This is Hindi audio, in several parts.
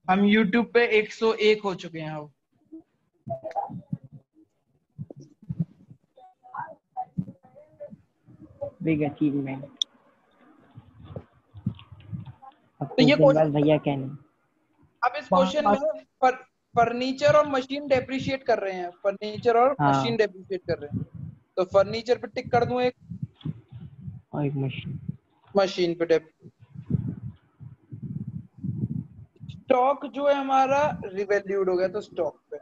हम YouTube पे 101 हो चुके हैं अब। Big achievement. अब तो कुछ ये दिन बाद भैया कहने। अब इस क्वेश्चन में फर्नीचर और मशीन डेप्रिशिएट कर रहे हैं, फर्नीचर और हाँ। मशीन डेप्रिशिएट कर रहे हैं। तो फर्नीचर पे टिक कर दूं एक, और एक मशीन। मशीन पे डेप। स्टॉक जो है हमारा रिवैल्यूड हो गया, तो स्टॉक पे।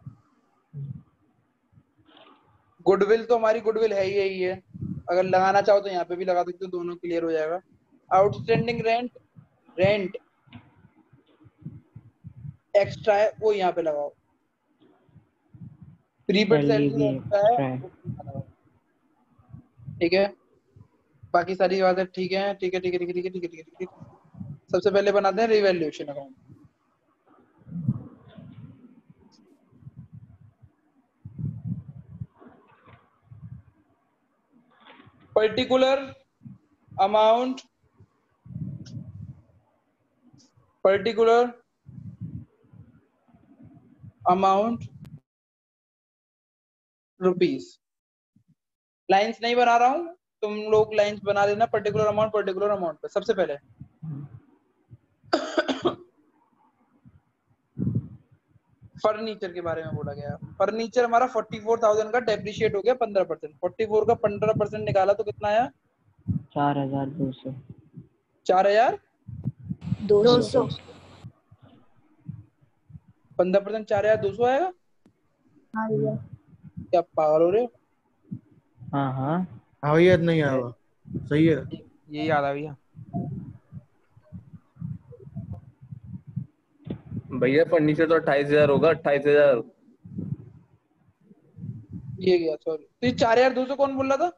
गुडविल तो हमारी गुडविल है ही है, अगर लगाना चाहो तो यहाँ पे भी लगा सकते हो, दोनों क्लियर हो जाएगा। आउटस्टैंडिंग रेंट, रेंट एक्स्ट्रा है वो यहाँ पे लगाओ। प्रीपेड सैलरी सैलरी भी एक्स्ट्रा है एक्स्ट्रा है। वो यहाँ लगाओ। ठीक है, बाकी सारी बातें ठीक है, ठीक है, ठीक है, ठीक है, ठीक है, ठीक है, ठीक है, ठीक है। सबसे पहले बनाते हैं revaluation account. Particular amount, particular amount rupees. Lines नहीं बना रहा हूं, तुम लोग लाइंस बना लेना। पर्टिकुलर अमाउंट पे सबसे पहले फर्नीचर के बारे में बोला गया। फर्नीचर हमारा 44,000 का डेप्रिशिएट हो गया 15%। 44 का 15% निकाला तो कितना आया? 4,200। 4,200। 15% 4,200 आएगा। हाँ भैया। क्या पागल हो रहे हो? हाँ हाँ। हाँ भैया, नहीं आया, सही है। ये याद आ भैया। भैया फर्नीचर तो 28,000 होगा, 28,000। ये गया, सॉरी। तो ये 4,200 कौन बोल रहा था?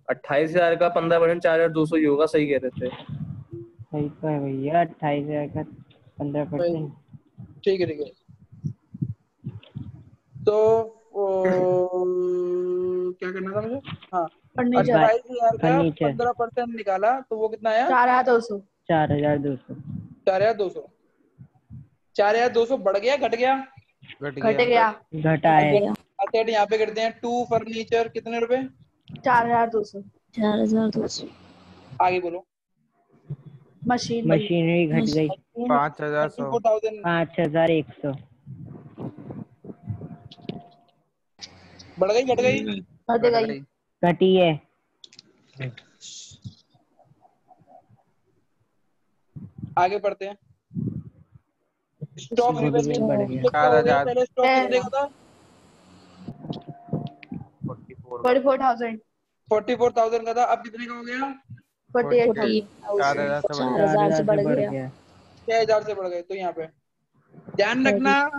28,000 का 15% 4,200 ही होगा, सही कह रहे थे। सही तो है भैया, 28,000 का 15%। ठीक है, ठीक है। तो क्या करना था मुझे? हाँ, फर्नीचर 28,000 का फर्नीचर 15% निकाला तो वो कितना आया? 4,200। 4,200। 4,200। 4,200 बढ़ गया घट गया? घट घट गया। गया। घटा है। अच्छा, यहाँ पे करते हैं। टू फर्नीचर कितने रुपए? 4,200। 4,200। आगे बोलो। मशीन मशीनरी घट गई। 5,100। 34,000 5,100। बढ़ गई घट गई? घट घट गई। गई। घटी है। आगे बढ़ते हैं। स्टॉक गुडविल बढ़ रिवैल्यू गया। कितना हो गया? 4,000। पहले स्टॉक कितने का था? 44,000। 44,000 का था, अब कितने का हो गया? 48,000। 4,000 से बढ़ गया। 4,000 से 4,000 बढ़ से बढ़ गया। गया। 6,000 से बढ़ गए। तो यहाँ पे ध्यान रखना,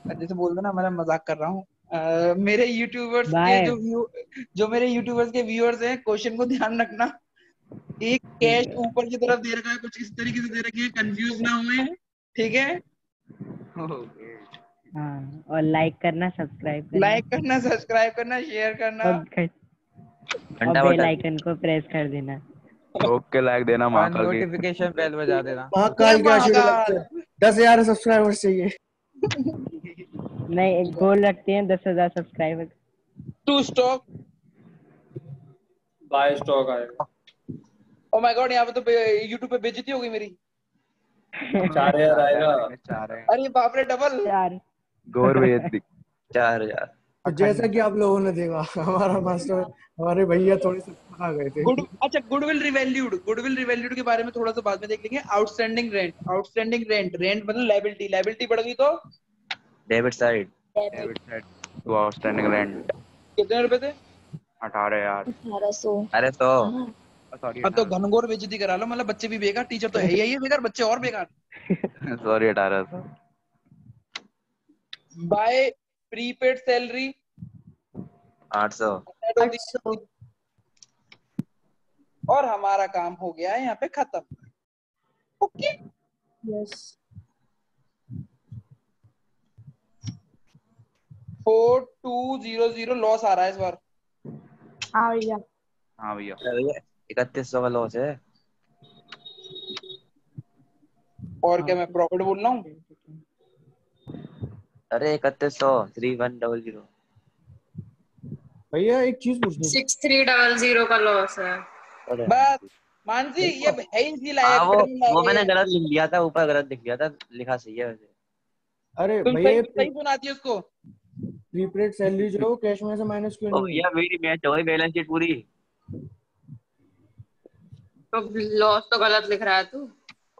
जैसे बोल देना मैं मजाक कर रहा हूँ। मेरे यूट्यूबर्स के बाय। जो मेरे यूट्यूबर्स के व्यूअर्स हैं, क्वेश्चन को ध्यान रखना। एक कैश ऊपर की तरफ दे रखा है, कुछ इस तरीके से दे रखी है, कंफ्यूज ना हुए। ठीक है, हाँ, और लाइक करना, सब्सक्राइब करना लाइक करना, सब्सक्राइब करना, शेयर करना। और बेल आइकन को प्रेस कर देना। ओके, लाइक देना और महाकाल की। नोटिफिकेशन बेल बजा देना। महाकाल के आशीर्वाद से 10,000 सब्सक्राइबर्स चाहिए। नहीं, गोल रखते हैं 10,000 subscriber. To stock, buy stock आएगा। ओ माय गॉड, यहाँ पे तो यूट्यूब पे बेइज्जती हो गई मेरी। 4,000 आएगा। 4 है। अरे बाप रे, डबल। 4। गौर बेइज्जती। 4,000। तो जैसा कि आप लोगों ने देखा, हमारा मास्टर, हमारे भैया थोड़े से आ गए थे। अच्छा, गुडविल रिवैल्यूड के बारे में थोड़ा सा बाद में देख लेंगे। आउटस्टैंडिंग रेंट, रेंट मतलब लायबिलिटी, लायबिलिटी बढ़ गई तो debit side to outstanding rent कितने रुपए थे? 18,000। 1,800। अरे तो हाँ। सॉरी अब तो घनघोर बेइज्जती करा लो, मतलब बच्चे भी बेकार, टीचर तो है ही बेकार, बच्चे और बेकार। सॉरी 18,000। By prepaid salary 800। 800। और हमारा काम हो गया है यहाँ पे खत्म। Okay, yes. 4200 लॉस आ रहा है इस बार। हाँ भैया। हाँ भैया, 3,100 का लॉस है। और क्या मैं प्रॉफिट बोल रहा हूँ? अरे 3100 3100। भैया एक चीज पूछनी थी। 6300 का लॉस है। अरे बस मानसी ये है ही इसी लायक हाँ वो मैंने है। गलत लिख लिया था, ऊपर गलत लिख लिया था, लिखा सही है वैसे। अरे तुम भैया सही ये सही सुनाती है उसको। प्रीपेड सैलरी जो है वो कैश में से माइनस क्यों ओ नहीं हुई? भैया मेरी मैच हो गई बैलेंस शीट पूरी। तो लॉस तो गलत लिख रहा है तू।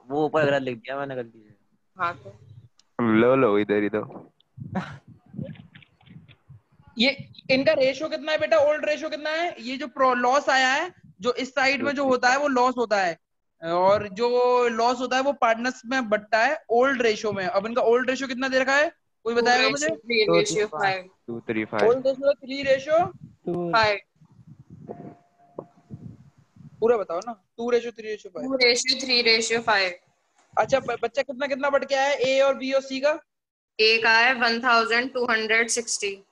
वो ऊपर गलत लिख दिया मैंने गलती से। हाँ तो लो इधर ही तो। ये इनका रेशियो कितना है बेटा? ओल्ड रेशियो कितना है? ये जो लॉस आया है जो इस साइड में जो होता है वो लॉस होता है, और जो लॉस होता है वो पार्टनर्स में बटता है ओल्ड रेशियो में। अब इनका ओल्ड रेशियो कितना दे रखा है, कोई बताएगा मुझे? 2:3:5 235। ओल्ड रेशियो 3:5 2 पूरा बताओ ना। 2:3:5। 2:3:5। अच्छा बच्चा कितना कितना बढ़ के आया है ए और बी और सी का? ए का है 1260।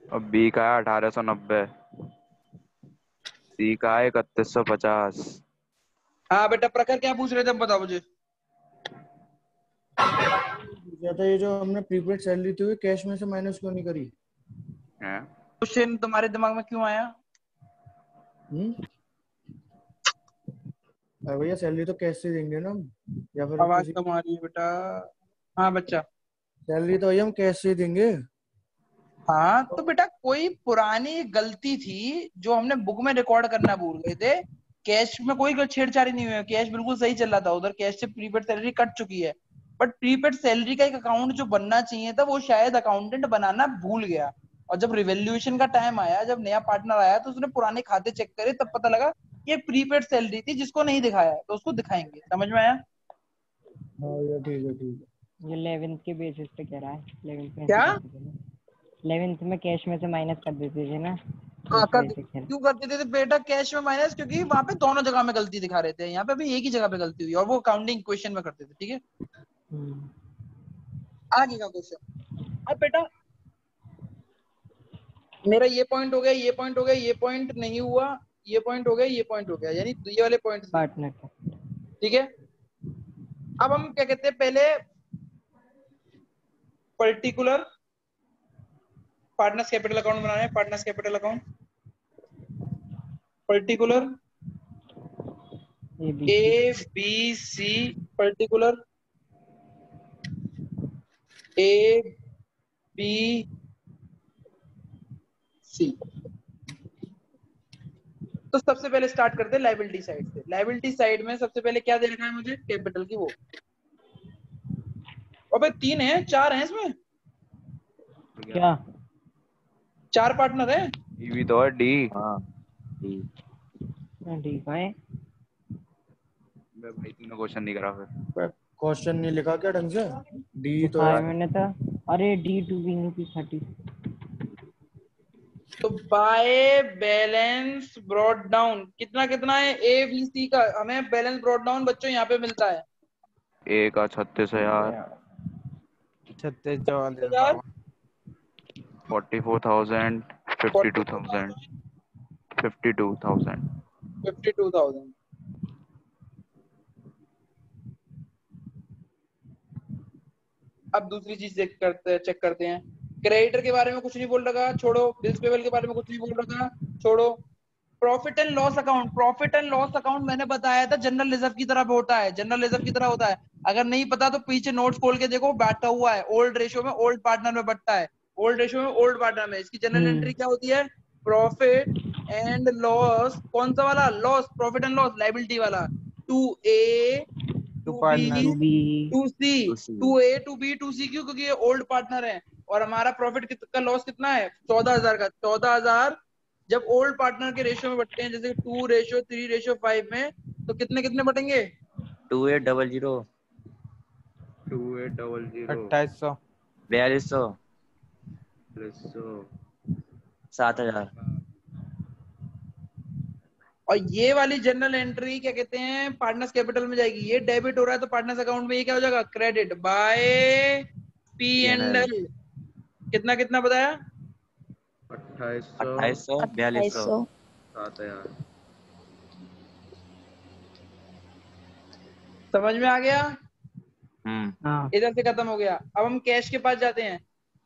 और बी का है 1890। सी का है 3150। हाँ बेटा प्रखर क्या पूछ रहे थे, बताओ मुझे। या तो ये जो हमने प्रीपेड सैलरी थी वो कैश में से माइनस क्यों नहीं करी? क्वेश्चन तुम्हारे दिमाग में क्यों आया? अरे भैया सैलरी तो कैश से देंगे ना हम, या फिर आवाज किसी कम आ रही है बेटा। हाँ बच्चा। सैलरी तो हम कैश से ही देंगे। हाँ तो बेटा कोई पुरानी गलती थी जो हमने बुक में रिकॉर्ड करना भूल गए थे। कैश में कोई छेड़छाड़ी नहीं हुई है, कैश बिल्कुल सही चल रहा था, उधर कैश से प्रीपेड सैलरी कट चुकी है। बट प्रीपेड सैलरी का एक अकाउंट जो बनना चाहिए था वो शायद अकाउंटेंट बनाना भूल गया, और जब रिवैल्यूएशन का टाइम आया, जब नया पार्टनर आया तो उसने पुराने खाते चेक करे, तब पता लगा ये प्रीपेड सैलरी थी जिसको नहीं दिखाया है, तो उसको दिखाएंगे। समझ में आया? हाँ भैया ठीक है ठीक है। ये 11th के बेसिस पे कह रहा है। 11th में क्या? 11th में कैश में से माइनस कर देते थे ना, हाँ इस वजह से कह क्यों कर देते थे बेटा कैश में माइनस? क्योंकि वहां पे दोनों जगह में गलती दिखा रहे थे, यहाँ पे भी एक ही जगह पे गलती हुई और वो काउंटिंग क्वेश्चन में करते थे। ठीक है, आगे का क्वेश्चन। अब बेटा मेरा ये पॉइंट हो गया, ये पॉइंट हो गया, ये पॉइंट नहीं हुआ, ये पॉइंट हो गया, ये पॉइंट हो गया, यानी ये वाले पॉइंट। पार्टनर का। ठीक है, अब हम क्या कहते हैं, पहले पर्टिकुलर पार्टनर्स कैपिटल अकाउंट बनाना है। Partners capital account particular A B C, particular A B C. तो सबसे पहले स्टार्ट करते हैं लायबिलिटी साइड से। लायबिलिटी साइड में सबसे पहले क्या दे रखा है मुझे? कैपिटल की वो। अबे 3 है 4 है इसमें? क्या 4 पार्टनर है? ये भी तो है डी। हाँ डी। ठीक है। मैं भाई तुमने क्वेश्चन नहीं करा फिर। क्वेश्चन नहीं लिखा क्या ढंग से? डी तो हाँ है। मैंने तो, अरे D2 ₹30। तो बाय बैलेंस ब्रॉड डाउन कितना कितना है ए बी सी का? हमें बैलेंस ब्रॉड डाउन बच्चों यहाँ पे मिलता है। ए का 36,000। 36,000 44,000 52,000 52,000। 52,000। अब दूसरी चीज चेक करते हैं। क्रेडिटर के बारे में कुछ नहीं बोल रखा, छोड़ो। बिल्स पेबल के बारे में कुछ नहीं बोल रखा, छोड़ो। Profit and loss account, profit and loss account मैंने बताया था जनरल रिजर्व की तरह होता है, जनरल रिजर्व की तरह होता है। अगर नहीं पता तो पीछे नोट्स खोल के देखो, बैठा हुआ है ओल्ड रेशियो में, ओल्ड पार्टनर में बटता है, ओल्ड रेशियो में ओल्ड पार्टनर में। इसकी जनरल एंट्री क्या होती है? Profit and loss. कौन सा वाला loss? Profit and loss liability वाला। 2A to 2B partner 2C, 2C। 2A 2B 2C क्यों? क्योंकि ये ओल्ड पार्टनर है। और हमारा प्रॉफिट का लॉस कितना है? 14,000 का। 14,000 जब ओल्ड पार्टनर के रेशियो में बटते हैं, जैसे 2:3:5 में, तो कितने कितने बटेंगे? 2800 2800 4200 7,000। और ये वाली जनरल एंट्री क्या कहते हैं? पार्टनर्स कैपिटल में जाएगी। ये डेबिट हो रहा है तो पार्टनर्स अकाउंट में ये क्या हो जाएगा? Credit by P and L. कितना कितना बताया? 2800 4200 7,000। समझ में आ गया? हाँ इधर से खत्म हो गया। अब हम कैश के पास जाते हैं।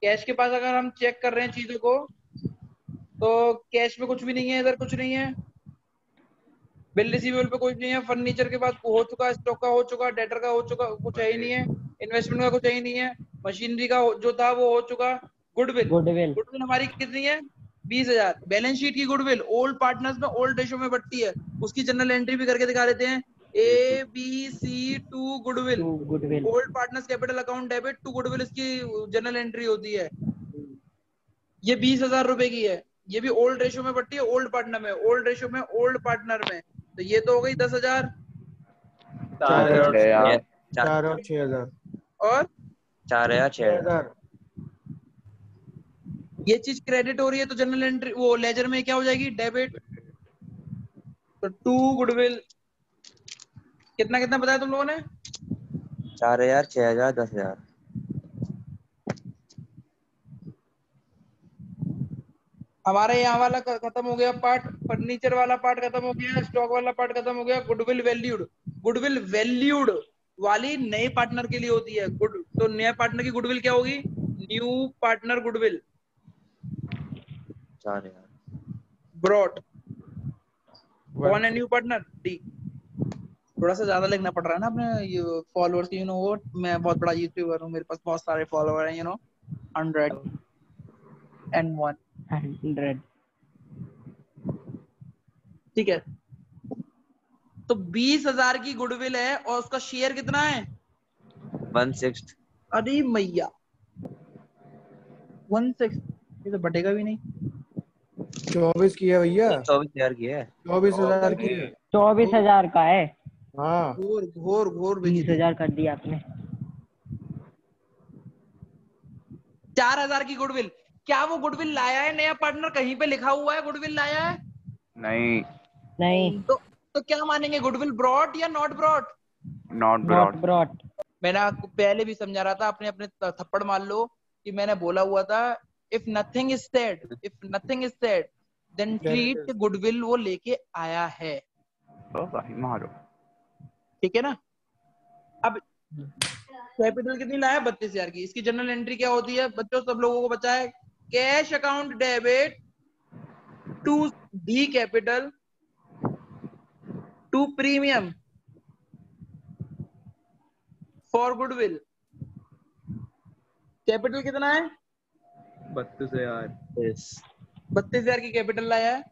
कैश के पास अगर हम चेक कर रहे हैं चीजों को, तो कैश में कुछ भी नहीं है, इधर कुछ नहीं है, बिल रिसीवेबल पे कुछ नहीं है, फर्नीचर के पास हो चुका, स्टॉक का हो चुका, डेटर का हो चुका, कुछ है ही नहीं है, इन्वेस्टमेंट का कुछ है ही नहीं है, मशीनरी का जो था वो हो चुका। गुडविल, गुडविल गुडविल हमारी कितनी है? 20,000। बैलेंस शीट की गुडविल ओल्ड पार्टनर्स में ओल्ड रेशो में बढ़ती है, उसकी जनरल एंट्री भी करके दिखा देते हैं। ABC2 goodwill, goodwill old partners capital account debit to goodwill, इसकी जनरल एंट्री होती है। ये 20,000 रुपए की है, ये भी ओल्ड रेशो में बढ़ती है, ओल्ड पार्टनर में, ओल्ड रेशो में, ओल्ड पार्टनर में। तो ये तो हो गई 10,000 4,000 4 और 6,000 और 4,000 6,000। 6,000 ये चीज क्रेडिट हो रही है तो जनरल एंट्री वो लेजर में क्या हो जाएगी? डेबिट। तो 2 गुडविल कितना कितना बताया तुम लोगों ने? 4,000 6,000 10,000। हमारा यहाँ वाला खत्म हो गया पार्ट, फर्नीचर वाला पार्ट खत्म हो गया, स्टॉक वाला पार्ट खत्म हो गया। गुडविल वैल्यूड, गुडविल वैल्यूड वाली नए पार्टनर के लिए होती है। गुड तो नए पार्टनर की गुडविल क्या होगी? New partner goodwill 4,000। ब्रॉट। कौन है न्यू पार्टनर? डी। थोड़ा सा ज्यादा लिखना पड़ रहा है ना अपने ये फॉलोअर्स, यू नो वो मैं बहुत बड़ा यूट्यूबर हूँ, मेरे पास बहुत सारे फॉलोअर हैं, यू नो 101। 100 ठीक है, तो 20,000 की गुडविल है और उसका शेयर कितना है? 1/6। अरे मैया 1/6, ये तो बटेगा भी नहीं। 24 की है भैया, 24,000 की है। 24,000 की है। 24,000 का है। हाँ घोर घोर घोर 20,000 कर दिया आपने। 4,000 की गुडविल, क्या वो गुडविल लाया है नया पार्टनर? कहीं पे लिखा हुआ है गुडविल लाया है? नहीं, नहीं तो क्या मानेंगे, गुडविल ब्रॉट या not brought? Not not brought. Brought. मैंने आपको पहले भी समझा रहा था, अपने अपने थप्पड़ मार लो कि मैंने बोला हुआ था if nothing is said then treat goodwill वो लेके आया है। तो भाई मारो। ठीक है ना? अब कैपिटल कितनी लाया? 32,000 की। इसकी जनरल एंट्री क्या होती है बच्चों? सब लोगों को बचा है। Cash account debit to D capital to premium for goodwill. Capital कितना है? 32,000। 32,000 की कैपिटल लाया है।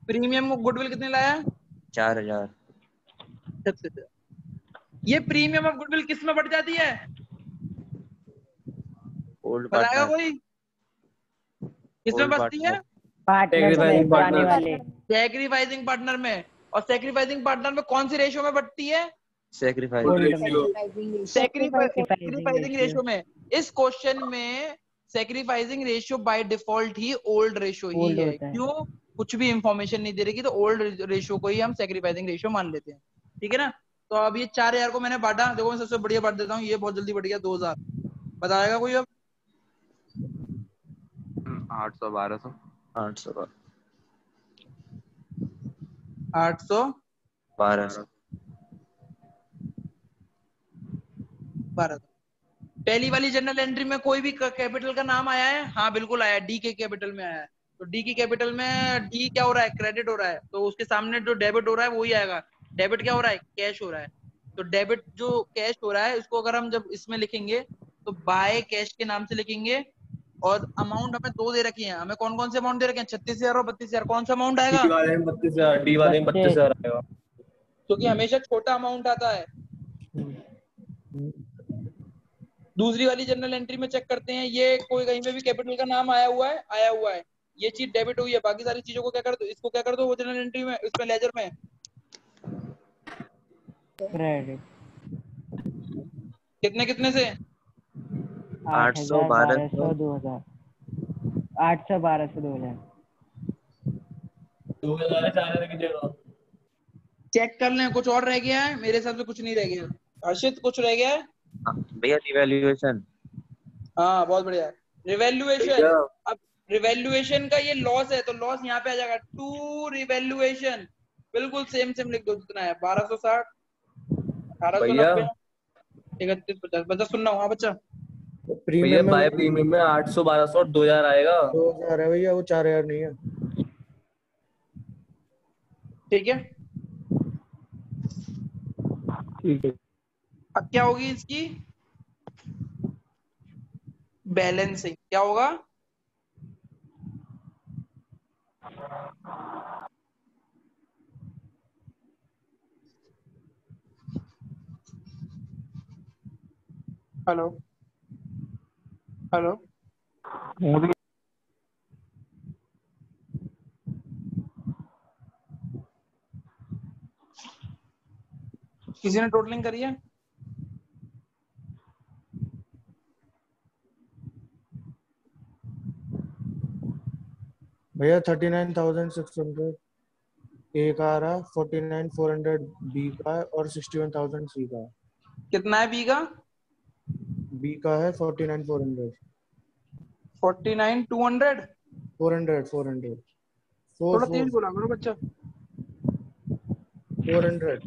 प्रीमियम गुडविल कितने लाया? 4,000। 36,000। ये प्रीमियम ऑफ गुडविल किस में बढ़ जाती है? ओल्ड बताएगा पार्टनर। कोई? किस में बचती है? पार्टनर Sacrificing में जाने partner। वाले। सैक्रिफाइसिंग पार्टनर में। और सैक्रिफाइसिंग पार्टनर में कौन सी रेशियो में बढ़ती है? सेक्रीफाइस। सैक्रिफाइसिंग रेशियो में। इस क्वेश्चन में sacrificing ratio by default he old ratio he Old है। होता है। क्यों? कुछ भी इंफॉर्मेशन नहीं दे रही तो ओल्ड रेशियो को ही हम सैक्रिफाइसिंग रेशियो मान लेते हैं। ठीक है ना? तो अब ये 4,000 को मैंने बांटा, देखो मैं सबसे बढ़िया बांट देता हूँ, ये बहुत जल्दी बढ़ गया 2,000। बताएगा कोई अब? 800 1200। 800 का 800 1200। 12। पहली वाली जनरल एंट्री में कोई भी कैपिटल का नाम आया है? हाँ बिल्कुल आया है, डी के कैपिटल में आया है। तो डी की कैपिटल में डी क्या हो रहा है? क्रेडिट हो रहा है, तो उसके सामने जो डेबिट हो रहा है वही आएगा। डेबिट क्या हो रहा है? कैश हो रहा है। तो डेबिट जो कैश हो रहा है इसको अगर हम जब इसमें लिखेंगे तो बाय कैश के नाम से लिखेंगे। और अमाउंट हमें दो दे रखी है, हमें कौन कौन से अमाउंट दे रखे हैं? 36,000 और 32,000। कौन सा अमाउंट आएगा? डी वाले में 32,000, डी वाले में 32,000 आएगा। क्योंकि हमेशा छोटा अमाउंट आता है। दूसरी वाली जनरल एंट्री में चेक करते हैं, ये कोई कहीं पे भी कैपिटल का नाम आया हुआ है? आया हुआ है। ये चीज डेबिट हुई है। बाकी सारी चीजों को क्या कर दो? इसको क्या कर दो वो जनरल एंट्री में, इसमें लेजर में क्रेडिट। कितने कितने से? 800 1200 2000। 800 1200 2000। 2,000 की जगह चेक कर लें कुछ और रह गया है? मेरे हिसाब से कुछ नहीं रह गया। हर्षित कुछ रह गया है? भैया रिवैल्यूएशन। हाँ बहुत बढ़िया। रिवैल्यूएशन। अब रिवैल्यूएशन का ये लॉस है तो लॉस यहाँ पे आ जाएगा टू रिवैल्यूएशन। बिल्कुल सेम सेम लिख दो जितना है। 1260 1890। 3150। बच्चा सुन रहा हूँ। हाँ बच्चा। भैया प्रीमियम में बाय प्रीमियम में 800 1200 और 2000 आएगा। 2000 है भैया, वो 4000 नहीं है। ठीक है, ठीक है। अब क्या होगी इसकी बैलेंसिंग? क्या होगा? हेलो हेलो, किसी ने टोटलिंग करी है? भैया 39,600 ए का आ रहा है, 49,400 बी का है और 61,000 सी का है। कितना है बी का? बी का है 49,400। 49,200। 400 थोड़ा तेज बोला करो बच्चा। 400।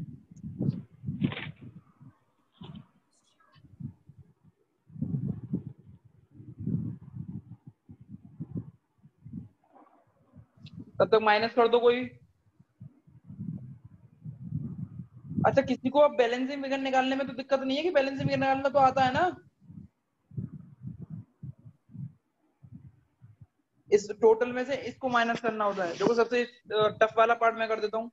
तब तक माइनस कर दो कोई। अच्छा, किसी को अब बैलेंसिंग फिगर निकालने में तो दिक्कत नहीं है कि बैलेंसिंग फिगर निकालना तो आता है ना? इस टोटल में से इसको माइनस करना होता है। देखो सबसे टफ वाला पार्ट मैं कर देता हूँ।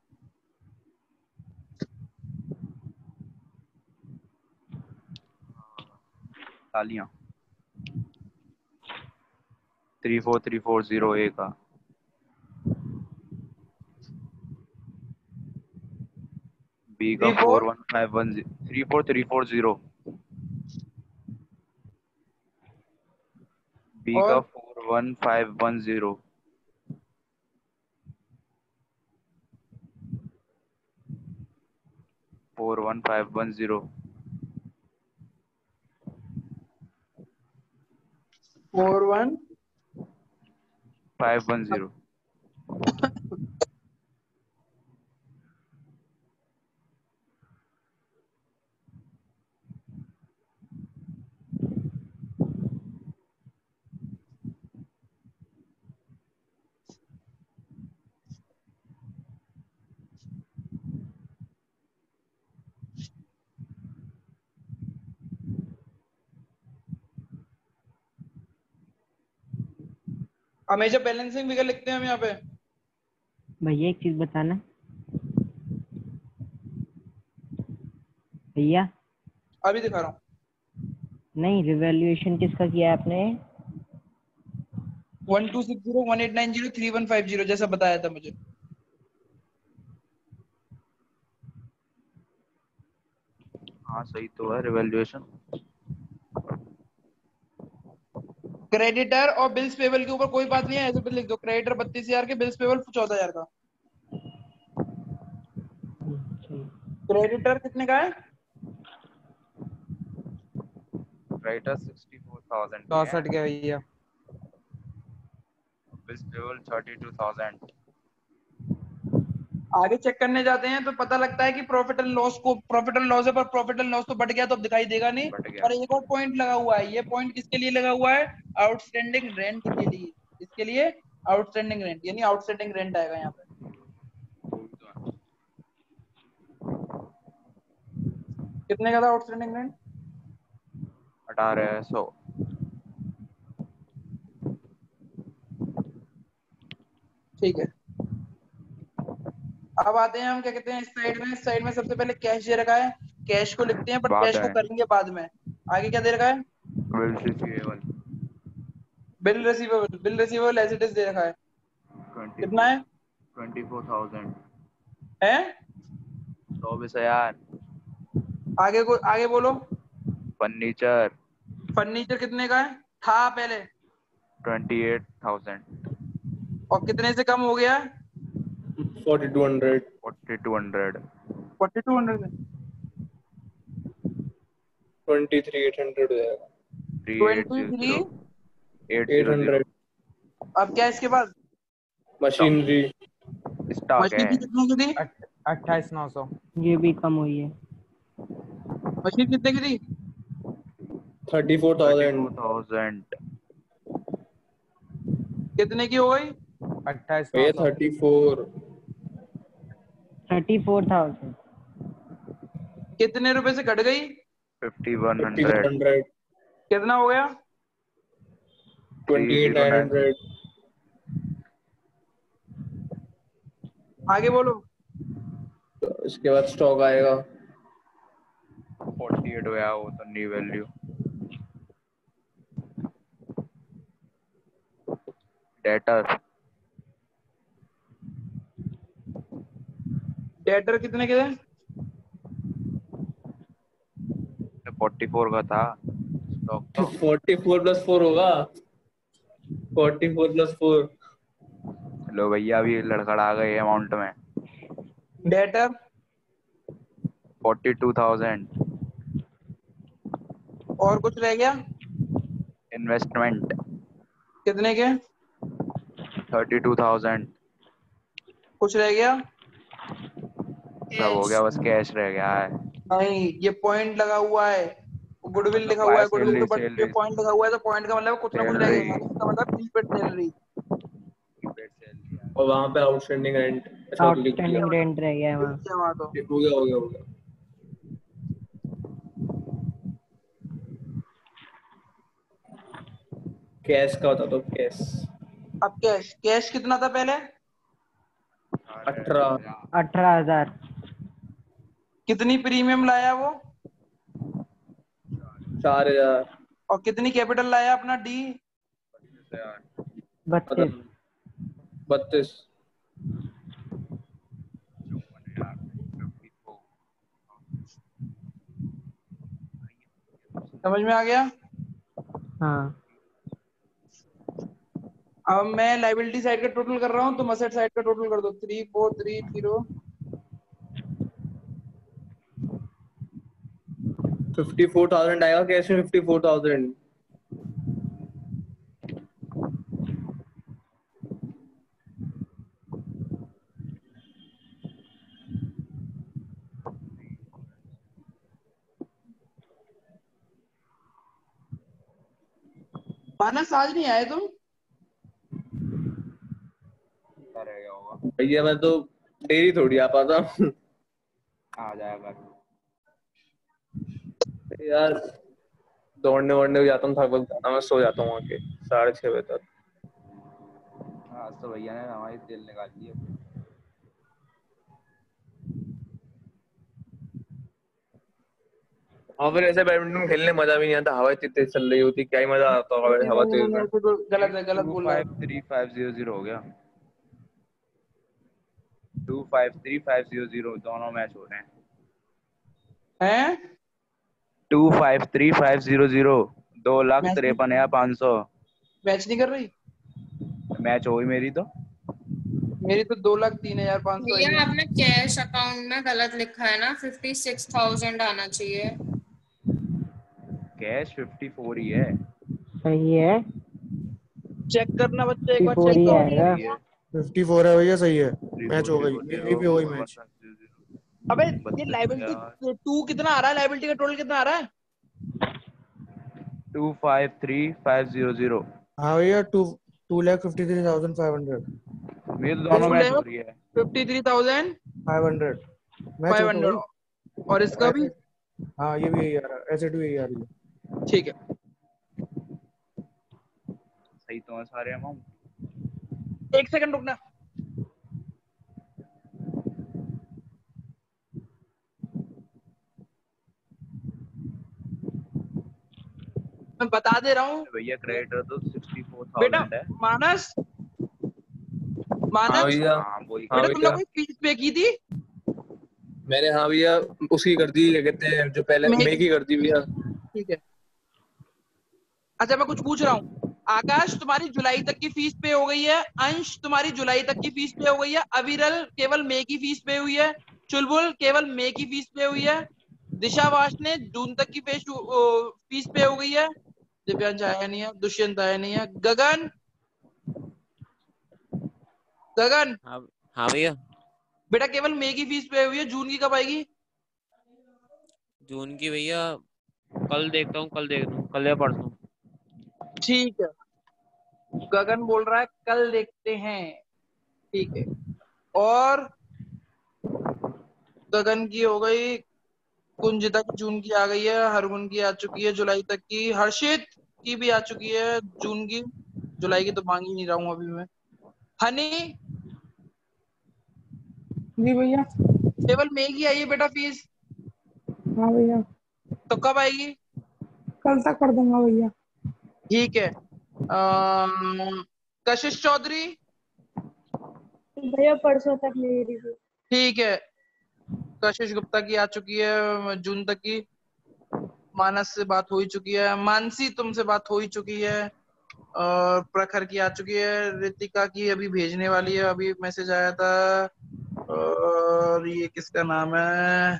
तालियां 34340 ए का, बी का 41510 34340, बी का और 41510, four one five one zero 41510। हमेशा बैलेंसिंग फिगर लिखते हैं हम यहाँ पे। भैया एक चीज बताना भैया। अभी दिखा रहा हूँ। नहीं, रिवैल्यूएशन किसका किया है आपने? 1260 1890 3150 जैसा बताया था मुझे। हाँ सही तो है रिवैल्यूएशन। क्रेडिटर और बिल्स पेबल के ऊपर कोई बात नहीं है, ऐसे पे लिख दो क्रेडिटर 32,000 के, बिल्स पेबल 14,000 का। क्रेडिटर कितने का है? क्रेडिटर 64,000 64 के भैया। Bills payable 32,000। आगे चेक करने जाते हैं तो पता लगता है कि प्रॉफिट एंड लॉस को, प्रॉफिट एंड लॉस है पर प्रॉफिट एंड लॉस तो बढ़ गया तो अब दिखाई देगा नहीं। बढ़ गया। पर एक और पॉइंट लगा हुआ है। ये पॉइंट किसके लिए लगा हुआ है? आउटस्टैंडिंग रेंट के लिए। इसके लिए आउटस्टैंडिंग रेंट, यानी आउटस्टैंडिंग रेंट आएगा यहाँ पे। कितने का था आउटस्टैंडिंग रेंट? 1800। ठीक है, अब आते हैं हम क्या कहते हैं इस साइड में सबसे पहले कैश दे रखा है। कैश को लिखते हैं, बट बाद कैश को में। करेंगे बाद में। आगे क्या दे रखा है? Bills receivable bill receivable. Bill receivable as it is दे रखा है। कितना है? 24,000 है? 24,000। आगे बोलो। फर्नीचर फर्नीचर कितने का है? था पहले 28,000। और कितने से कम हो गया? 4200 4,200 4200 से 23,800 हो जाएगा। 23 800। अब क्या है इसके बाद? मशीनरी स्टॉक मशीन है की कितने की थी? 28,900। ये भी कम हुई है। मशीन कितने की थी? 34,000 34,000 कितने की हो गई? भैया 34 34,000 कितने रुपए से कट गई? 5,100 5,100 कितना हो गया? 28,900 आगे बोलो। इसके बाद स्टॉक आएगा 48 हो गया वो तो न्यू वैल्यू। डेटर डेटर कितने के थे? 44 का था स्टॉक तो। 44 + 4 होगा 44 + 4 लो भैया अभी लड़खड़ा गए अमाउंट में। डेटर 42,000। और कुछ रह गया? इन्वेस्टमेंट कितने के? 32,000। कुछ रह गया? सब हो गया, बस कैश रह गया है। नहीं, ये पॉइंट लगा हुआ है, गुडविल लिखा हुआ है, गुडविल के ऊपर ये पॉइंट लगा हुआ है, तो पॉइंट का मतलब कुछ ना कुछ रह गया, इसका मतलब प्रीपेड सैलरी। और वहां पे आउटस्टैंडिंग रेंट आउटस्टैंडिंग रेंट रह गया है वहाँ। वहाँ तो हो गया कैश का होता तो कैश। अब कैश, कैश कितना था पहले? 18,000 कितनी प्रीमियम लाया वो? 4,000 और कितनी कैपिटल लाया अपना डी? 32 समझ में आ गया? हाँ। अब मैं लाइबिलिटी साइड का टोटल कर रहा हूँ, तुम असेट साइड का टोटल कर दो। 3430 54,000 आएगा कैश में 54,000। मानस आज नहीं आए तुम? भैया मैं तो डेली थोड़ी आ पाता हूँ। आ जाएगा यार दौड़ने वोड़ने जाता हूँ, थक जाता मैं सो जाता हूँ आके 6:30 बजे तक। आज तो भैया ने हमारी तेल निकाल दी है। हाँ फिर ऐसे बैडमिंटन खेलने मजा भी नहीं आता, हवा इतनी तेज चल रही होती, क्या ही मजा आता होगा हवा तेज में। गलत है, गलत बोल रहा है। 253,500 हो गया। 253,500 दोनों मैच हो रहे हैं। 253,500 2,53,500 मैच नहीं कर रही? मैच हो गई मेरी तो। मेरी तो 2,03,500 भैया आपने कैश अकाउंट में गलत लिखा है ना, 56,000 आना चाहिए। कैश 54 ही है। सही है। चेक करना बच्चे, एक बार 54 चेक ही करो। आएगा। 54 है भैया, सही है। मैच हो गई, मेरी भी हो गई मैच। अबे ये लायबिलिटी 2 कितना आ रहा है? लायबिलिटी का टोटल कितना आ रहा है? 253,500। हाँ भैया 2,53,500 मेरी तो दोनों मैच हो रही है। 53,500 मैच हो गई। और इसका भी? हाँ ये भी यही आ रहा है, एसेट भी यही आ रही है। ठीक है, सही तो है सारे अमाउंट। एक सेकंड रुकना। मैं बता दे रहा हूँ भैया क्रेडिटर तो 64,000 बेटा। है। मानस हाँ भैया। बेटा तुमने कोई फीस पे की थी? मैंने हाँ भैया उसकी कर दी, क्या कहते हैं जो पहले मे की कर दी भैया। ठीक है। अच्छा मैं कुछ पूछ रहा हूँ। आकाश तुम्हारी जुलाई तक की फीस पे हो गई है। अंश तुम्हारी जुलाई तक की फीस पे हो गई है। अविरल केवल मई की फीस पे हुई है। चुलबुल केवल मई की फीस पे हुई है। दिशावास ने जून तक की फीस पे हो गई है। दिव्यांश आया नहीं है, दुष्यंत आया नहीं है। गगन हाँ भैया। बेटा केवल मई की फीस पे हुई है, जून की कब आएगी? जून की भैया कल देखता हूँ, कल देख लूँ, कल या परसों। ठीक है, गगन बोल रहा है कल देखते हैं। ठीक है, और गगन की हो गई, कुंजिता की जून की आ गई है, हरगुन की आ चुकी है जुलाई तक की, हर्षित की भी आ चुकी है जून की, जुलाई की तो मांग ही नहीं रहा हूँ अभी मैं। हनी, जी भैया। केवल मई की आई है बेटा फीस, हाँ भैया, तो कब आएगी? कल तक कर दूंगा भैया। ठीक है। कशिश चौधरी, भैया परसों तक मेरी भी। ठीक है, कशिश गुप्ता की आ चुकी है जून तक की, मानस से बात हो ही चुकी है, मानसी तुमसे बात हो ही चुकी है, और प्रखर की आ चुकी है, रितिका की अभी भेजने वाली है, अभी मैसेज आया था, और ये किसका नाम है,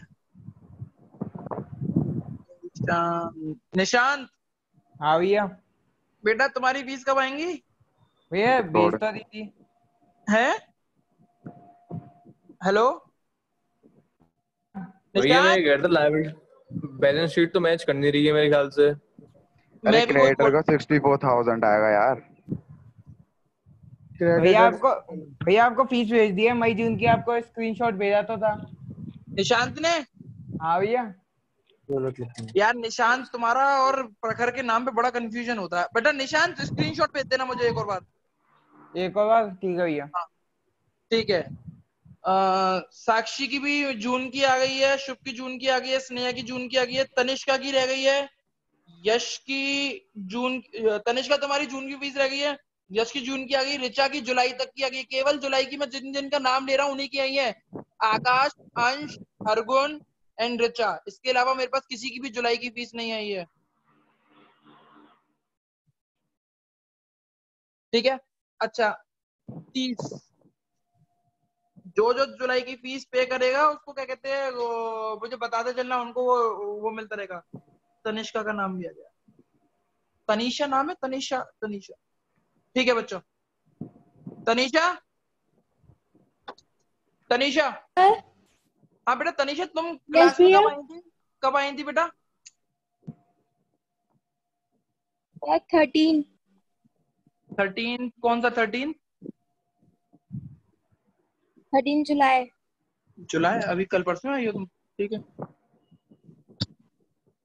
निशांत। हाँ भैया। बेटा तुम्हारी फीस कब आएंगी? भैया भेज तो दी थी। है, हेलो भैया मैं निशांत, कह रहा था लाइबिलिटी बैलेंस शीट तो मैच कर नहीं रही है मेरे ख्याल से। अरे मैं भी वही क्रेडिटर का 64,000 आएगा यार। भैया आपको फीस भेज दी है मई जून की, आपको स्क्रीनशॉट भेजा तो था निशांत ने। हाँ भैया। यार निशांत तुम्हारा और प्रखर के नाम पे बड़ा कंफ्यूजन होता है बेटा। निशांत स्क्रीनशॉट भेज देना मुझे एक और बार। एक और बार, ठीक है भैया। हाँ, ठीक है। साक्षी की भी जून की आ गई है, शुभ की जून की आ गई है, स्नेहा की जून की आ गई है, तनिष्का की रह गई है, यश की जून, तनिष्का तुम्हारी जून की फीस रह गई है, यश की जून की आ गई, ऋचा की जुलाई तक की आ गई। केवल जुलाई की मैं जिन जिन का नाम ले रहा हूँ उन्हीं की आई है, आकाश, अंश, हरगुन एंड ऋचा। इसके अलावा मेरे पास किसी की भी जुलाई की फीस नहीं आई है। ठीक है, अच्छा 30 जो जो जुलाई की फीस पे करेगा उसको क्या कहते हैं, मुझे बताते चलना, उनको वो मिलता रहेगा। तनिष्का का नाम भी आ गया, तनीषा नाम है, तनीषा, तनीषा। ठीक है बच्चों, तनीषा, तनीषा, हाँ बेटा तनीषा, तुम क्लास में कब आई थी, कब आई थी बेटा? 13। 13 कौन सा 13? 13 जुलाई। जुलाई, अभी कल परसों आई हो तुम। ठीक है,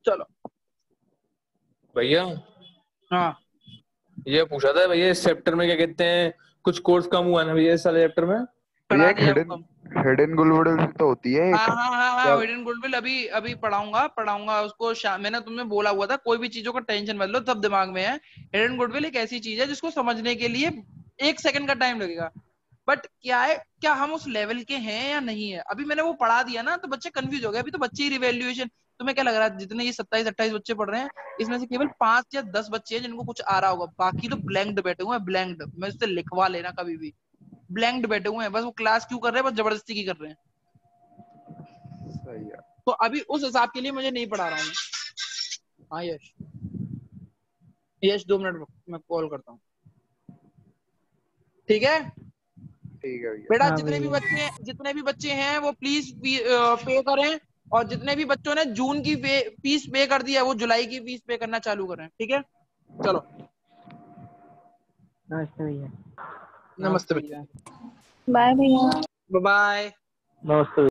चलो भैया। हाँ ये पूछा था भैया, इस चैप्टर में क्या कहते हैं, कुछ कोर्स कम हुआ ना भैया इस सारे चैप्टर में? भैया एक हिडन गुलवुड भी तो होती है एक। हाँ हाँ हाँ हाँ, हिडन गुडविल अभी अभी पढ़ाऊंगा उसको। मैंने तुम्हें बोला हुआ था कोई भी चीजों का टेंशन मत लो, सब दिमाग में है। हिडन गुडविल एक ऐसी चीज है जिसको समझने के लिए 1 सेकंड का टाइम लगेगा, बट क्या है, क्या हम उस लेवल के हैं या नहीं है। अभी मैंने वो पढ़ा दिया ना तो बच्चे कंफ्यूज हो गए। अभी तो बच्चे ही रिवैल्यूएशन, तुम्हें क्या लग रहा है जितने ये 27-28 बच्चे पढ़ रहे हैं इसमें से केवल 5 या 10 बच्चे हैं जिनको कुछ आ रहा होगा, बाकी तो ब्लैंक्ड बैठे हुए हैं। ब्लैंक्ड, मैं उससे लिखवा लेना कभी भी, ब्लैंक्ड बैठे हुए हैं। बस वो क्लास क्यों कर रहे हैं, बस जबरदस्ती की कर रहे हैं। सही है। तो अभी उस हिसाब के लिए मुझे नहीं पढ़ा रहा हूँ मैं। हाँ यश, यश 2 मिनट मैं कॉल करता हूँ। ठीक है ठीक है भैया। बेटा, हाँ जितने भी बच्चे हैं वो प्लीज पे करें, और जितने भी बच्चों ने जून की फीस पे कर दी है वो जुलाई की फीस पे करना चालू करें। ठीक है, चलो नमस्ते भैया। नमस्ते भैया, बाय भैया। बाय। नमस्ते।